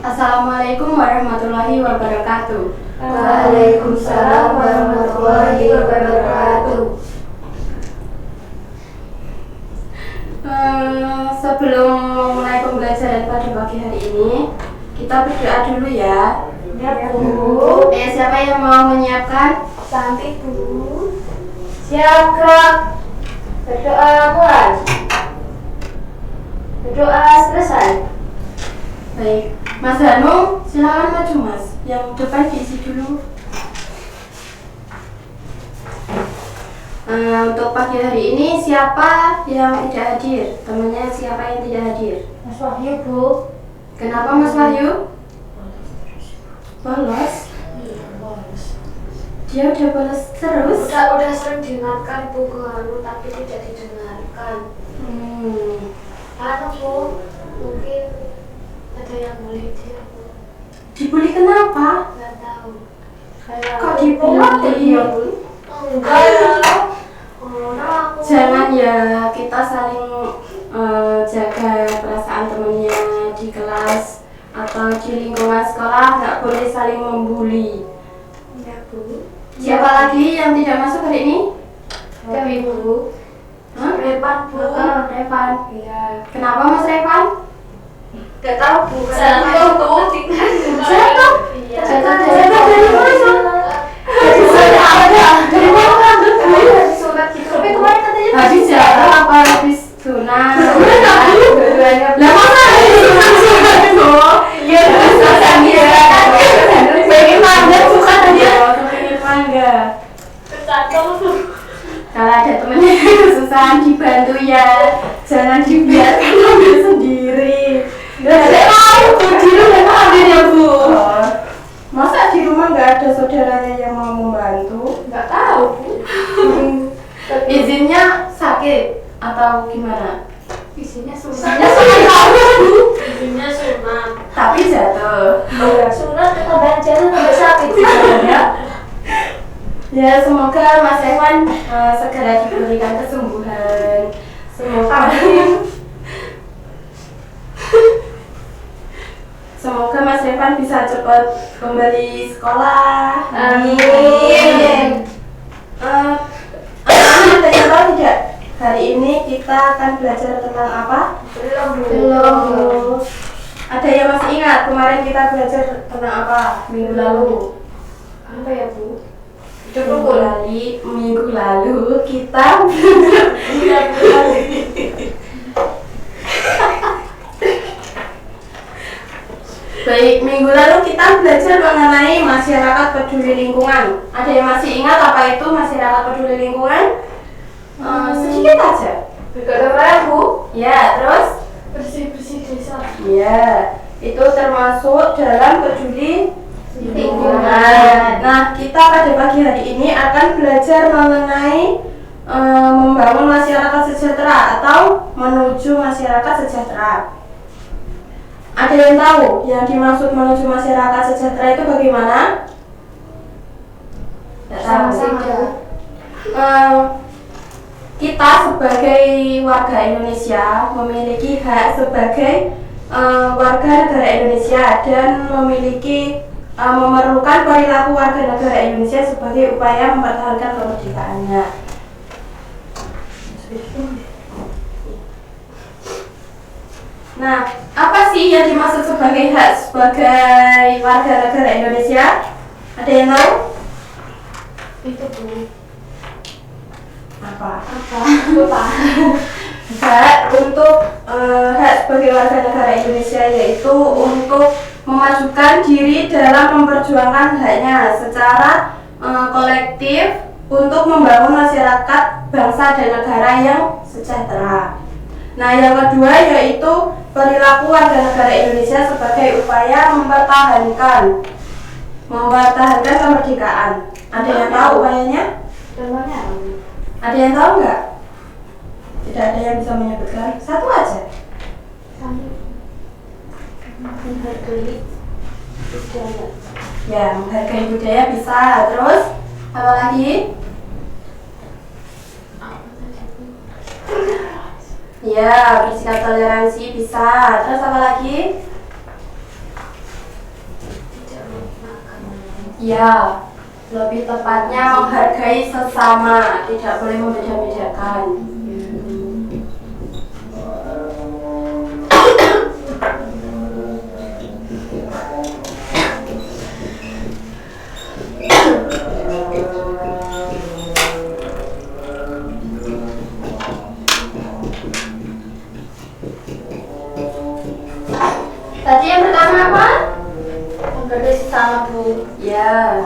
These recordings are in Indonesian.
Assalamualaikum warahmatullahi wabarakatuh. Waalaikumsalam warahmatullahi wabarakatuh. Sebelum memulai pembelajaran pada pagi hari ini, kita berdoa dulu ya. Ya Bu. Siapa yang mau menyiapkan? Cantik Bu. Siap Kak. Berdoa mulai. Berdoa selesai. Baik, Mas Hanu, silakan maju Mas. Yang depan diisi dulu. Untuk pagi hari ini siapa yang tidak hadir? Temannya siapa yang tidak hadir? Mas Wahyu Bu. Kenapa Mas Wahyu? Bolos? Dia udah bolos terus? Udah sering diingatkan Bu ke Anu tapi tidak didengarkan. Anu Bu, mungkin ada yang bully dia Bu. Dibully kenapa? Nggak tahu. Kok dibully? Enggak ya. Jangan ya, kita saling jaga perasaan temennya di kelas atau di lingkungan sekolah, nggak boleh saling membuli. Ya Bu. Siapa lagi yang tidak masuk hari ini? Kami Bu. Hah? Revan Bu. Revan. Iya. Kenapa Mas Revan? Gak tahu Bu. Jatuh, Bu. Jatuh? Iya. Jatuh dari mana? Dari mana? Dari surat gitu. Tapi kemarin katanya Habis jatuh apa habis sunat? Dua-duanya. Lah masa habis sunat Bu? Iya, pengen mangga bukan aja. Pengen mangga. Kalau ada temennya yang kesusahan dibantu ya, jangan dibiarkan ambil sendiri. Saya mau tuh di rumah ambilnya Bu. Masa di rumah nggak ada saudaranya yang mau membantu? Nggak tahu Bu. Izinnya sakit atau gimana? Isinya Izinnya sunat. sakit Bu. Isinya sunat. Tapi jatuh. Sunat ketambahan jalan tambah sakit ya. Ya semoga Mas Evan segera diberikan kesembuhan. Semoga Semoga Mas Evan bisa cepat kembali sekolah. Amin. Ada yang tahu tidak? Hari ini kita akan belajar tentang apa? Belum. Ada yang masih ingat kemarin kita belajar tentang apa minggu lalu? Apa ya Bu? Minggu lalu kita Baik, minggu lalu kita belajar mengenai masyarakat peduli lingkungan. Ada yang masih ingat apa itu masyarakat peduli lingkungan? Sedikit aja. Bagaimana Bu? Ya, terus? Bersih-bersih desa. Ya, itu termasuk dalam peduli lingkungan. Nah, kita pada pagi hari ini akan belajar mengenai membangun masyarakat sejahtera atau menuju masyarakat sejahtera. Ada yang tahu yang dimaksud menuju masyarakat sejahtera itu bagaimana? Tidak tahu. Sama-sama. Kita sebagai warga Indonesia memiliki hak sebagai warga negara Indonesia dan memiliki memerlukan perilaku warga negara Indonesia sebagai upaya mempertahankan kemerdekaannya. Nah, apa sih yang dimaksud sebagai hak sebagai warga negara Indonesia? Ada yang tahu? Itu Bu. Apa? Lupa. Hak untuk hak sebagai warga negara Indonesia yaitu untuk memajukan diri dalam memperjuangkan haknya secara kolektif untuk membangun masyarakat bangsa dan negara yang sejahtera. Nah, yang kedua yaitu perilaku warga negara Indonesia sebagai upaya mempertahankan kemerdekaan. Ada yang tahu upayanya? Namanya Ada yang tahu nggak? Tidak ada yang bisa menyebutkan. Satu aja. menghargai budaya. Ya, menghargai budaya bisa. Terus apa lagi? Ya, bersikap toleransi bisa. Terus apa lagi? Ya, lebih tepatnya menghargai sesama, tidak boleh membeda-bedakan. Tadi yang pertama apa? Menghargai sesama, Bu. Ya.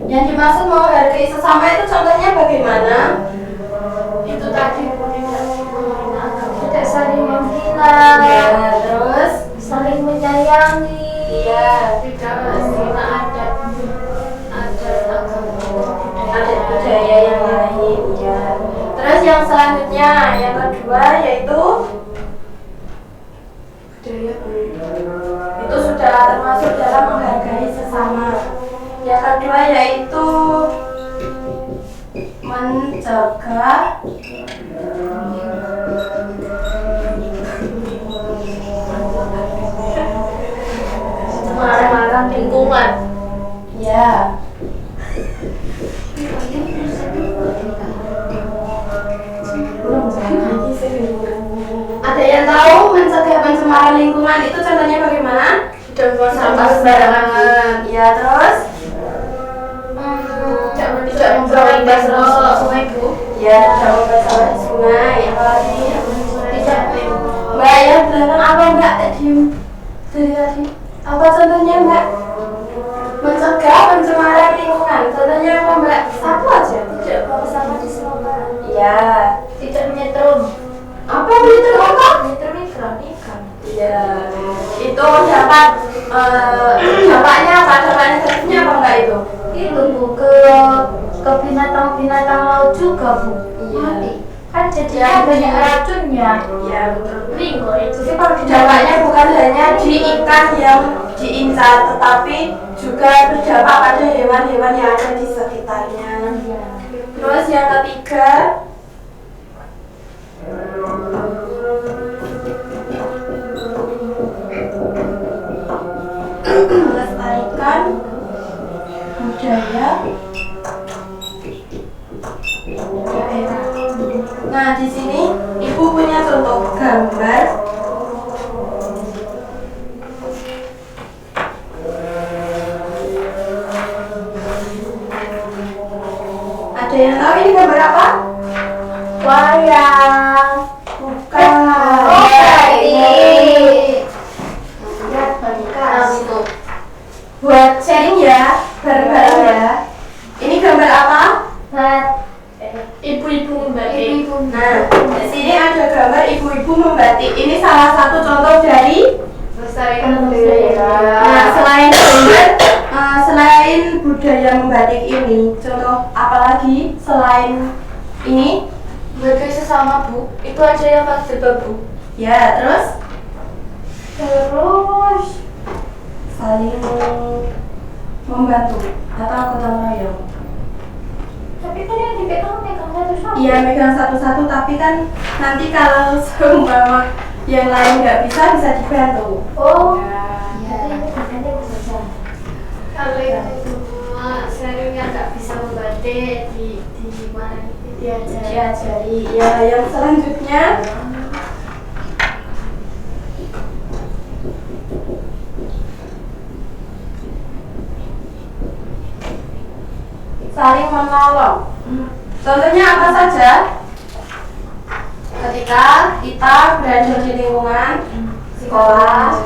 Yang dimaksud menghargai sesama itu contohnya bagaimana? Itu tadi Bu, tidak saling menghina, Ya, terus saling menyayangi, ya, tidak menghina adat adat budaya yang lain ya. Terus yang selanjutnya, yang kedua yaitu budaya. Itu sudah termasuk dalam menghargai sesama. Yang kedua yaitu mencegah pencemaran lingkungan. ya. Ada yang tahu mencegah pencemaran lingkungan itu contohnya bagaimana? Tidak membuang sampah sembarangan. Ya, terus Tidak membuang limbah ke sungai, Bu. ya, tidak membuang sampah di sungai. Apalagi Tidak Mbak yang belakang apa Mbak? Diem dari tadi. Apa contohnya Mbak? Mencegah pencemaran lingkungan. Contohnya apa Mbak? Satu aja. tidak membuang sampah di sungai. Ya. Tidak menyetrum. Apa itu apa? Menyetrum ikan. Iya, itu dapat dampaknya apa? Dampaknya negatifnya apa enggak itu? Itu Bu, ke binatang-binatang laut juga, Bu. Iya. Mati. Kan jadi Ya, banyak iya. racunnya. Iya, betul. Ringo itu sih Dampaknya bukan hanya di ikan yang diincar, tetapi juga berdampak pada hewan-hewan yang ada di sekitarnya. Terus yang ketiga, melestarikan budaya daerah. Nah, di sini Ibu punya contoh gambar. Ada yang tahu ini gambar apa? wayang. Bukan. Oh, ini itu. buat sharing ya, bareng-bareng ya. Ini gambar apa? Ibu-ibu membatik. Nah, di sini ada gambar ibu-ibu membatik. Ini salah satu contoh dari. Melestarikan budaya. Nah, selain gambar, selain budaya membatik ini, contoh apa lagi selain ini? Menghargai sesama, Bu. Itu aja yang pasti, Bu. Ya, terus Terus saling membantu atau gotong royong. tapi kan yang dipegang satu-satu. Iya, megang satu-satu, tapi kan nanti kalau seumpama yang lain nggak bisa dibantu. Oh. Ya. Kalau yang sharingnya nggak bisa membatik di mana Diajari. Ya, yang selanjutnya saling menolong. Contohnya apa saja? Ketika kita berada di lingkungan sekolah,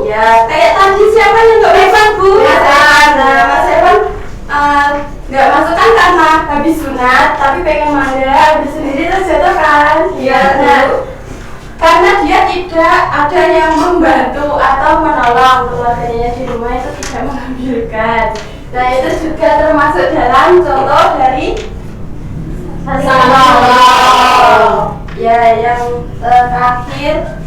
ya kayak tadi siapa yang nggak pegang Bu? Nah, Mas Evan nggak masuk kan karena habis sunat, tapi pengen mangga, habis sendiri terus jatuh kan? Iya. Nah, karena dia tidak ada yang membantu atau menolong keluarganya di rumah itu tidak mengambilkan. Nah, itu juga termasuk dalam contoh dari menolong. Ya, yang terakhir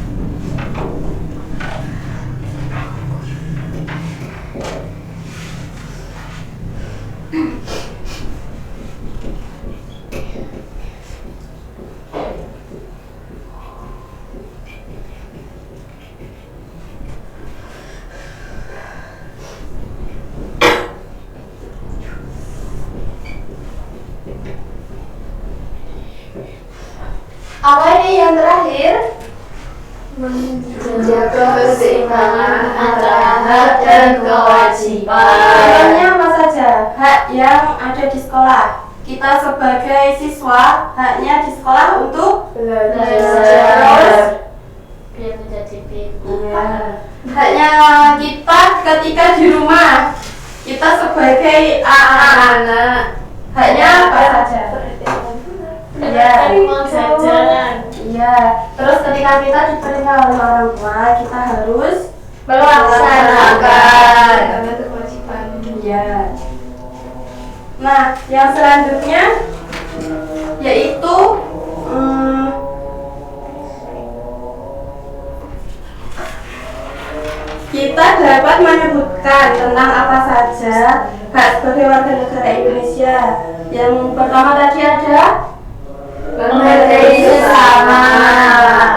Apa ini yang terakhir? Menjaga keseimbangan antara hak dan kewajiban. Contohnya apa saja? Hak yang ada di sekolah. Kita sebagai siswa, haknya di sekolah untuk Belajar biar menjadi pintar. haknya kita ketika di rumah. Kita sebagai anak, haknya apa saja? Iya. Jalan. Iya. Terus ketika kita diperintah oleh orang tua, kita harus Melaksanakan. Iya. Nah, yang selanjutnya yaitu kita dapat menyebutkan tentang apa saja hak sebagai warga negara Indonesia. Yang pertama tadi ada Menghargai sesama.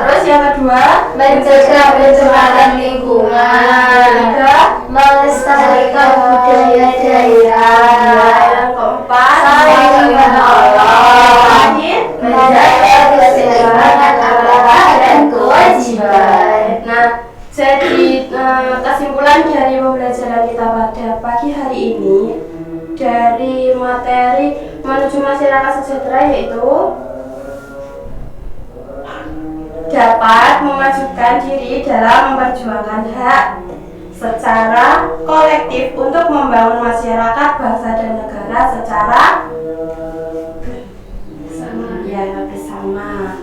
Terus yang kedua Mencegah pencemaran lingkungan. ketiga Melestarikan budaya daerah. yang keempat Saling menolong. terakhir Menjaga keseimbangan antara hak dan kewajiban. Nah, jadi kesimpulan dari pembelajaran kita pada pagi hari ini dari materi menuju masyarakat sejahtera yaitu dapat memajukan diri dalam memperjuangkan hak secara kolektif untuk membangun masyarakat, bangsa dan negara secara bersama.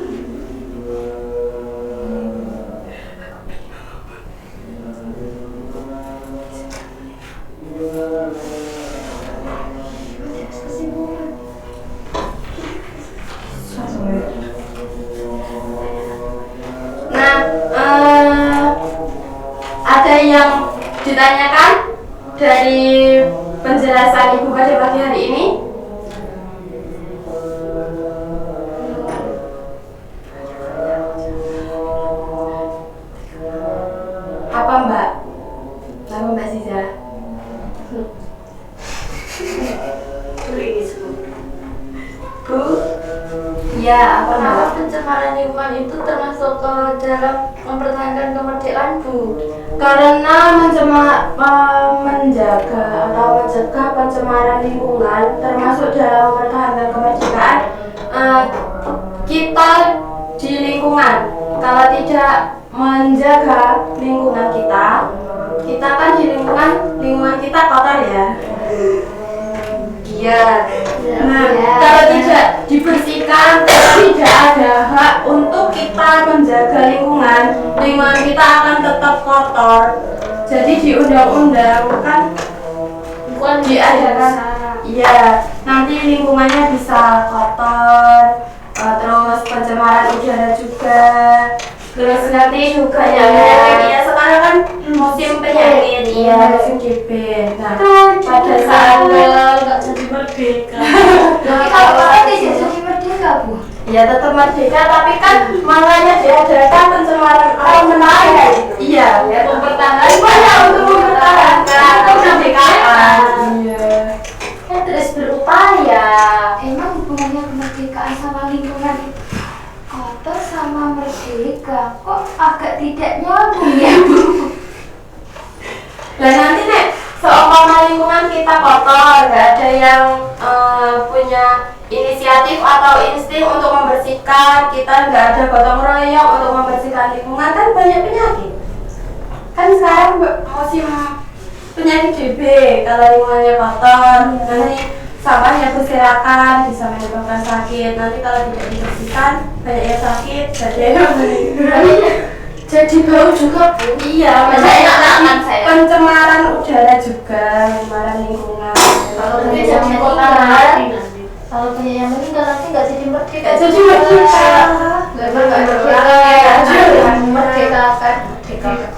Nah, ada yang ditanyakan dari penjelasan Ibu pada pagi hari ini? Apa Mbak? Nama Mbak Ziza? Bu? Ya, apa Mbak? Kenapa pencemaran lingkungan itu termasuk ke dalam mempertahankan kemerdekaan, Bu? Karena menjaga atau mencegah pencemaran lingkungan termasuk dalam mempertahankan kemerdekaan, kita di lingkungan kalau tidak menjaga lingkungan kita kan di lingkungan kita kotor ya. Iya. Nah, kalau tidak dibersihkan, tidak ada hak untuk kita menjaga lingkungan kita akan tetap kotor. Jadi di undang-undang kan Bukan diadakan, iya, nanti lingkungannya bisa kotor, terus pencemaran udara juga, terus nanti juga ya sekarang kan musim penyakit, iya musim DB. Nah, pada saat nggak jadi merdeka. Nah, Kalau kita tidak jadi merdeka, Bu. ya tetap merdeka, tapi kan makanya diadakan pencemaran alam menara. Iya, ya mempertahankan untuk mempertahankan kemerdekaan. Iya. Terus berupaya. Emang hubungannya kemerdekaan sama lingkungan kotor sama merdeka kok agak tidak nyambung ya, Bu? Dan nanti nek seumpama lingkungan kita kotor, nggak ada yang punya inisiatif atau insting untuk membersihkan, kita nggak ada gotong royong untuk membersihkan lingkungan, kan banyak penyakit. Kan sekarang musim penyakit DB, kalau lingkungannya kotor, nanti sampahnya berserakan, bisa menyebabkan sakit. Nanti kalau tidak dibersihkan, banyak yang sakit, jadi bau juga, Bu. Iya, enak-enakan saya. pencemaran udara juga, pencemaran lingkungan. Kalau Nanti jadi jadi kota kotor. nanti. Kalau banyak yang meninggal nanti nggak jadi merdeka. Nggak jadi merdeka. Merdeka kan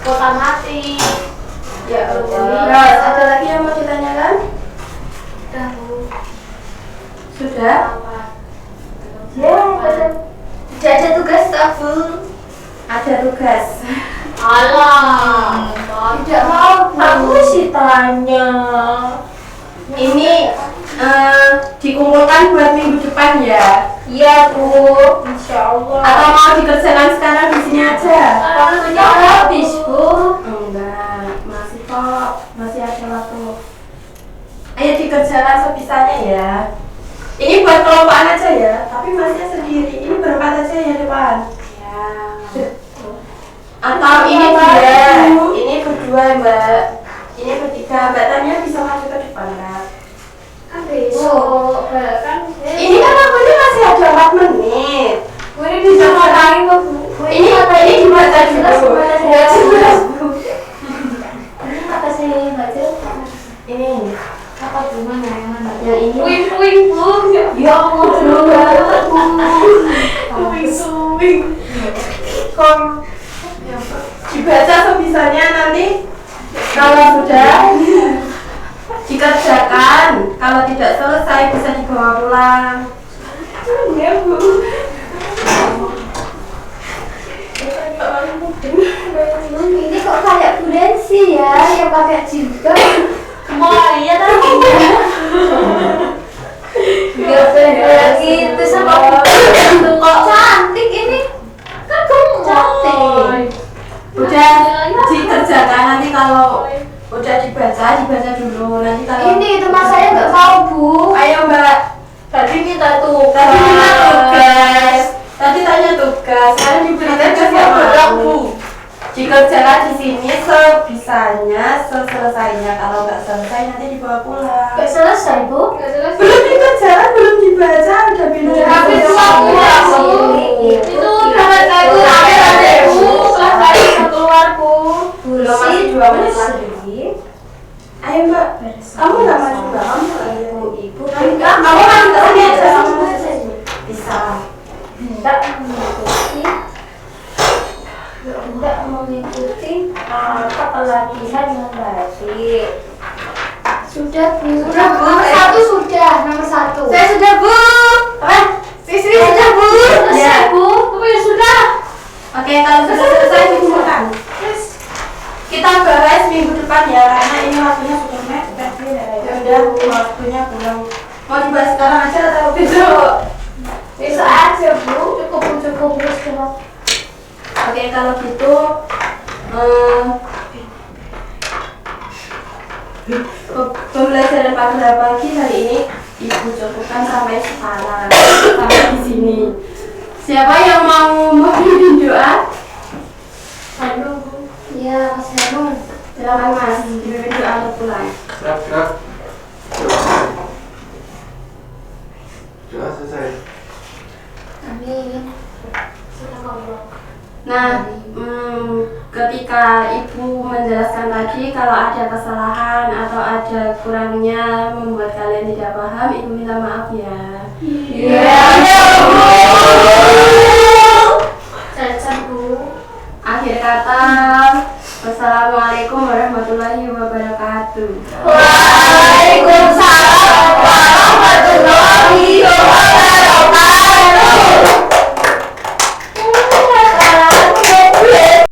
kota mati. Ya Allah. Ada lagi yang mau ditanyakan? Udah, Bu. Sudah? Ya, tidak ada tugas tak, Bu? Ada tugas. Alah, tidak mau. Aku sih tanya. Ini dikumpulkan buat minggu depan ya. Iya Bu, Insya Allah. Atau mau dikerjakan sekarang di sini aja? Waktunya habis Bu. Enggak, masih kok, masih ada waktu. Ayo dikerjakan sebisanya ya. Ini buat kelompokan aja ya, tapi masnya sendiri. Ini berempat aja ya depan. Ya. Atau ini berdua Mbak. Ini bertiga. Mbak Tania bisa maju ke depan kan? Kan besok. Kan Ini kan waktunya masih ada 4 menit. ini bisa ngorangin kok Bu. Ini dibaca dulu. Jelas Bu. Ini kata saya nggak jelas. Ini Apa Bu mana yang mana? yang ini. Puing Bu. Ya Allah Belum banget, Bu. Puing. Kom dibaca sebisanya nanti kalau sudah dikerjakan, kalau tidak selesai bisa dibawa pulang. Ya Bu. Ini kok kayak Bu Nancy ya yang pakai jilbab. Oh iya tadi. Gak beda gitu sama Bu. Kok cantik ini? Kan kamu cantik. Udah dikerjakan, nanti kalau udah dibaca dulu, nanti kalau Ini teman saya nggak mau Bu. ayo Mbak, Tadi minta tugas. tadi tanya tugas, sekarang diberi tugas juga yang berat, mau. Bu. Dikerjakan di sini sebisanya, selesainya. Kalau nggak selesai nanti dibawa pulang. Nggak selesai Bu. Belum dikerjakan, belum dibaca, udah bilang. Tapi itu aku ya Bu. Itu dapat aku rame Bu. Kelas saya bisa keluar Bu. Belum, masih 2 menit lagi. Ayo Mbak, kamu nggak maju Mbak? Kamu nggak Ibu. kamu kan ke sini aja, kamu ke sini. Bisa. Tidak mengikuti. Tidak mengikuti apa pelatihan membatik. Sudah Bu. Sudah, Bu. Nomor satu. Saya sudah Bu. Sisri sudah Bu. Selesai Bu. Oh ya sudah. Oke, kalau sudah selesai dikumpulkan. Kita bahas minggu depan ya, karena ini waktunya sudah mepet ya. Udah, waktunya belum. Mau dibahas sekarang aja atau besok? Besok aja Bu. Cukup besok. Oke, kalau gitu pembelajaran pada pagi hari ini Ibu cukupkan sampai sekarang, sampai di sini. Siapa yang mau memimpin doa? Aduh Bu. Iya Mas Hanung. Silakan Mas, dipimpin doa untuk pulang. Siap. Doa selesai. Amin. Sudah ngobrol. Nah, ketika Ibu menjelaskan tadi kalau ada kesalahan atau ada kurangnya membuat kalian tidak paham, Ibu minta maaf ya. Iya Bu. Cacat Bu. Akhir kata, wassalamualaikum warahmatullahi wabarakatuh. Waalaikumsalam warahmatullahi wabarakatuh.